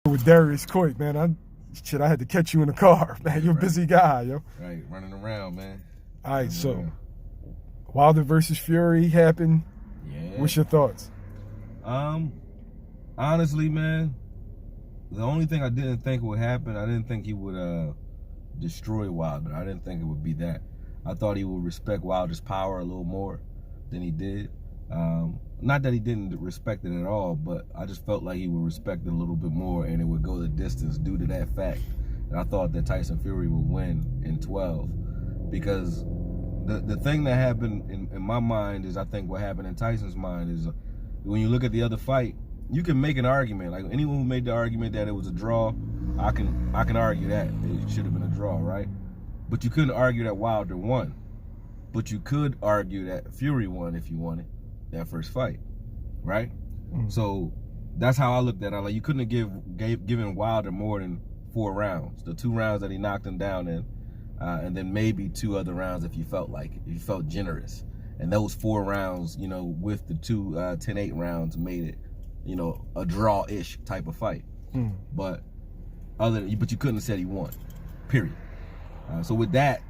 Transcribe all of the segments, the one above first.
With Darius Coit, man, I had to catch you in the car, man. You're a busy guy, yo. Right, running around, man. All right, so Wilder versus Fury happened. Yeah. What's your thoughts? Honestly, man, the only thing I didn't think would happen, I didn't think he would destroy Wilder. I didn't think it would be that. I thought he would respect Wilder's power a little more than he did. Not that he didn't respect it at all, but I just felt like he would respect it a little bit more and it would go the distance due to that fact. And I thought that Tyson Fury would win in 12 because the thing that happened in my mind is I think what happened in Tyson's mind is when you look at the other fight, you can make an argument. Like anyone who made the argument that it was a draw, I can argue that it should have been a draw, right? But you couldn't argue that Wilder won. But you could argue that Fury won if you wanted that first fight, right? So that's how I looked at it. Like you couldn't have given Wilder more than 4 rounds. The 2 rounds that he knocked him down in, and then maybe 2 other rounds if you felt like it, if you felt generous. And those 4 rounds, you know, with the 2 10-8 rounds made it, you know, a draw-ish type of fight. But you couldn't have said he won, period. So with that,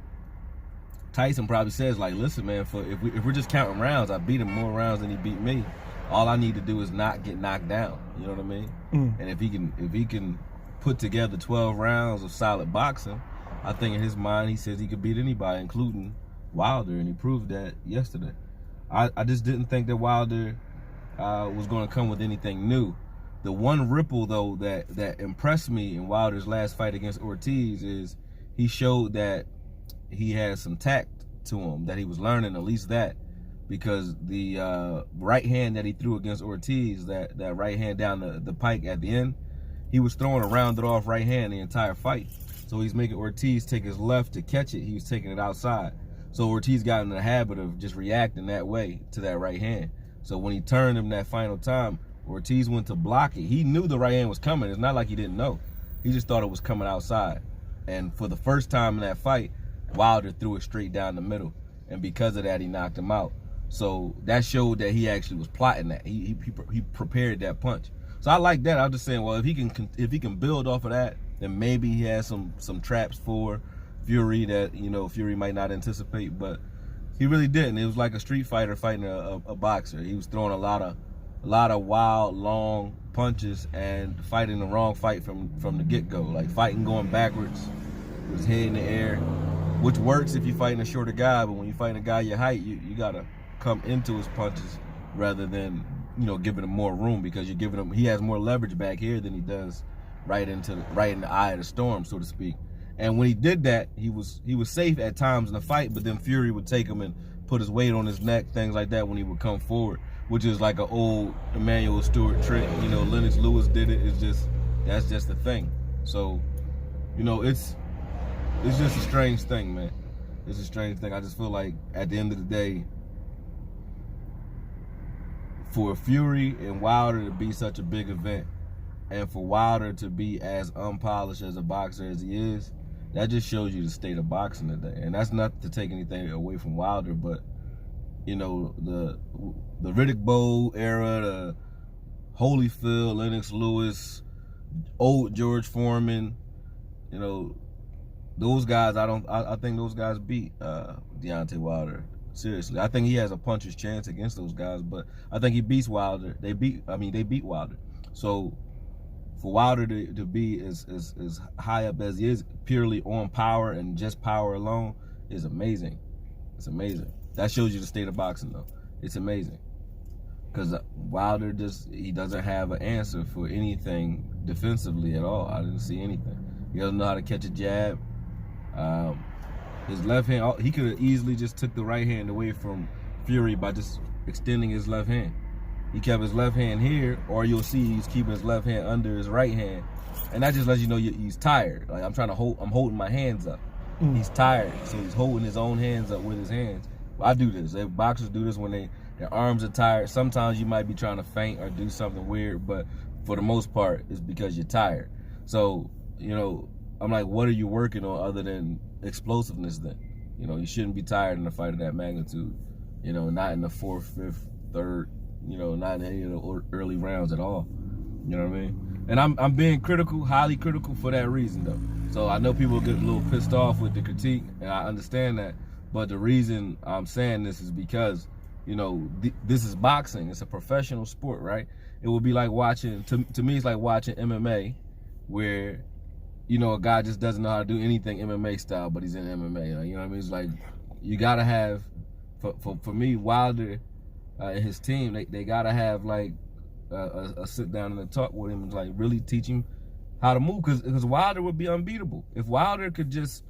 Tyson probably says like, listen, man, if we're just counting rounds, I beat him more rounds than he beat me. All I need to do is not get knocked down. You know what I mean? And if he can put together 12 rounds of solid boxing, I think in his mind he says he could beat anybody, including Wilder, and he proved that yesterday. I just didn't think that Wilder was going to come with anything new. The one ripple though that impressed me in Wilder's last fight against Ortiz is he showed that he had some tact to him, that he was learning at least that, because the right hand that he threw against Ortiz, that right hand down the pike at the end, he was throwing a rounded off right hand the entire fight. So he's making Ortiz take his left to catch it. He was taking it outside. So Ortiz got in the habit of just reacting that way to that right hand. So when he turned him that final time, Ortiz went to block it. He knew the right hand was coming. It's not like he didn't know. He just thought it was coming outside. And for the first time in that fight, Wilder threw it straight down the middle. And because of that, he knocked him out. So that showed that he actually was plotting that. He prepared that punch. So I like that. I was just saying, well, if he can build off of that, then maybe he has some traps for Fury that, you know, Fury might not anticipate. But he really didn't. It was like a street fighter fighting a boxer. He was throwing a lot of wild, long punches and fighting the wrong fight from the get-go. Like fighting going backwards with his head in the air, which works if you're fighting a shorter guy. But when you're fighting a guy your height, you gotta come into his punches rather than, you know, giving him more room, because you're giving him, he has more leverage back here than he does right in the eye of the storm, so to speak. And when he did that, he was safe at times in the fight, but then Fury would take him and put his weight on his neck, things like that, when he would come forward, which is like an old Emmanuel Stewart trick. You know, Lennox Lewis did it. That's just the thing. So, you know, it's just a strange thing, man. It's a strange thing. I just feel like at the end of the day, for Fury and Wilder to be such a big event, and for Wilder to be as unpolished as a boxer as he is, that just shows you the state of boxing today. And that's not to take anything away from Wilder, but, you know, the Riddick Bowe era, the Holyfield, Lennox Lewis, old George Foreman, you know, those guys, I think those guys beat Deontay Wilder. Seriously, I think he has a puncher's chance against those guys, but I think he beats Wilder. They beat Wilder. So for Wilder to be as high up as he is, purely on power and just power alone, is amazing. It's amazing. That shows you the state of boxing, though. It's amazing. Because Wilder he doesn't have an answer for anything defensively at all. I didn't see anything. He doesn't know how to catch a jab. His left hand, he could have easily just took the right hand away from Fury by just extending his left hand. He kept his left hand here, or you'll see he's keeping his left hand under his right hand, and that just lets you know he's tired. Like I'm holding my hands up. He's tired, so he's holding his own hands up with his hands. I do this. Boxers do this when their arms are tired. Sometimes you might be trying to feint or do something weird, but for the most part, it's because you're tired. So, you know, I'm like, what are you working on other than explosiveness then? You know, you shouldn't be tired in a fight of that magnitude. You know, not in the 4th, 5th, 3rd, you know, not in any of the early rounds at all. You know what I mean? And I'm being critical, highly critical for that reason though. So I know people get a little pissed off with the critique, and I understand that. But the reason I'm saying this is because, you know, this is boxing. It's a professional sport, right? It would be like watching, to me, it's like watching MMA, where, you know, a guy just doesn't know how to do anything MMA style, but he's in MMA. You know what I mean? It's like, you gotta have, for me, Wilder and his team, they gotta have like a sit down and a talk with him, and like really teach him how to move, because Wilder would be unbeatable if Wilder could just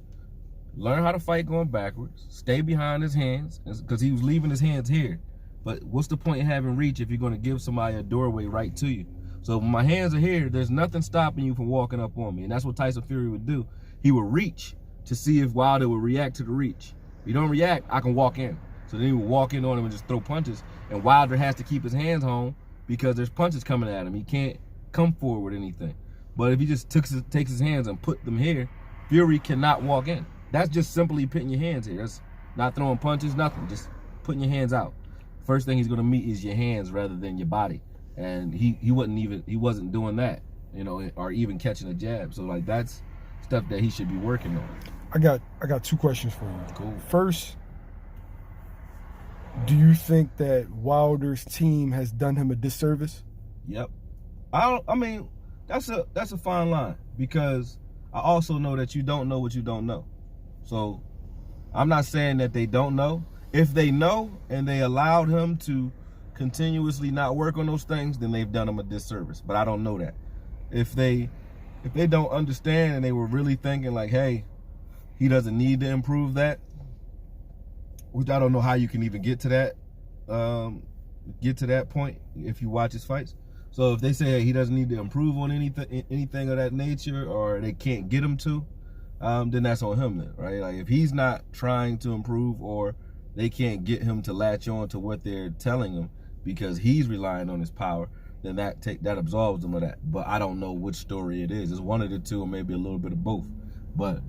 learn how to fight going backwards, stay behind his hands, because he was leaving his hands here. But what's the point in having reach if you're going to give somebody a doorway right to you? So when my hands are here, there's nothing stopping you from walking up on me, and that's what Tyson Fury would do. He would reach to see if Wilder would react to the reach. If he don't react, I can walk in. So then he would walk in on him and just throw punches, and Wilder has to keep his hands home because there's punches coming at him. He can't come forward with anything. But if he just takes his hands and put them here, Fury cannot walk in. That's just simply putting your hands here. That's not throwing punches, nothing. Just putting your hands out. First thing he's gonna meet is your hands rather than your body. And he wasn't doing that, you know, or even catching a jab. So like that's stuff that he should be working on. I got two questions for you. Cool. First, do you think that Wilder's team has done him a disservice? Yep. I mean, that's a fine line, because I also know that you don't know what you don't know. So I'm not saying that they don't know. If they know and they allowed him to continuously not work on those things, then they've done him a disservice. But I don't know that. If they don't understand and they were really thinking like, hey, he doesn't need to improve that, which I don't know how you can even get to that point if you watch his fights. So if they say, hey, he doesn't need to improve on anything of that nature, or they can't get him to, then that's on him then, right? Like if he's not trying to improve, or they can't get him to latch on to what they're telling him because he's relying on his power, then that absolves him of that. But I don't know which story it is. It's one of the two, or maybe a little bit of both. But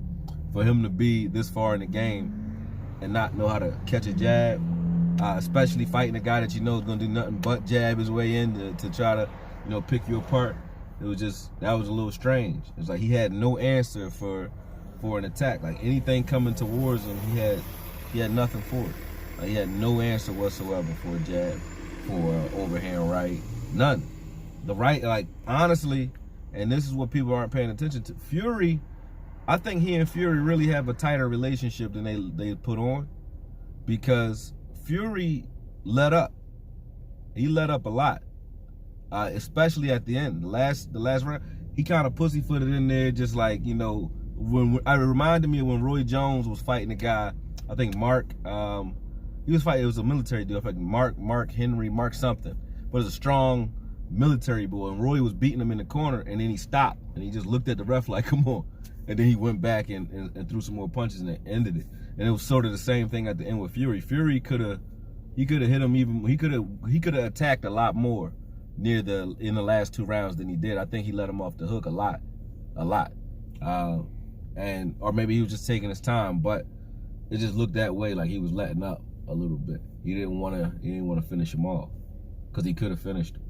for him to be this far in the game and not know how to catch a jab, especially fighting a guy that you know is going to do nothing but jab his way in to try to, you know, pick you apart, that was a little strange. It's like he had no answer for an attack. Like anything coming towards him, he had nothing for it. Like he had no answer whatsoever for a jab, for an overhand right, none. The right, like honestly, and this is what people aren't paying attention to, Fury, I think he and Fury really have a tighter relationship than they put on, because Fury let up. He let up a lot, especially at the end. The last round, he kind of pussyfooted in there, just like, you know, when it reminded me of when Roy Jones was fighting a guy, I think Mark, he was fighting, it was a military deal, like Mark Henry, Mark something, but it was a strong military boy, and Roy was beating him in the corner, and then he stopped, and he just looked at the ref like, come on, and then he went back and threw some more punches and ended it. And it was sort of the same thing at the end with Fury. Fury could have hit him even, he could have attacked a lot more in the last two rounds than he did. I think he let him off the hook a lot. Or maybe he was just taking his time, but it just looked that way, like he was letting up a little bit. He didn't want to finish him off, because he could have finished him.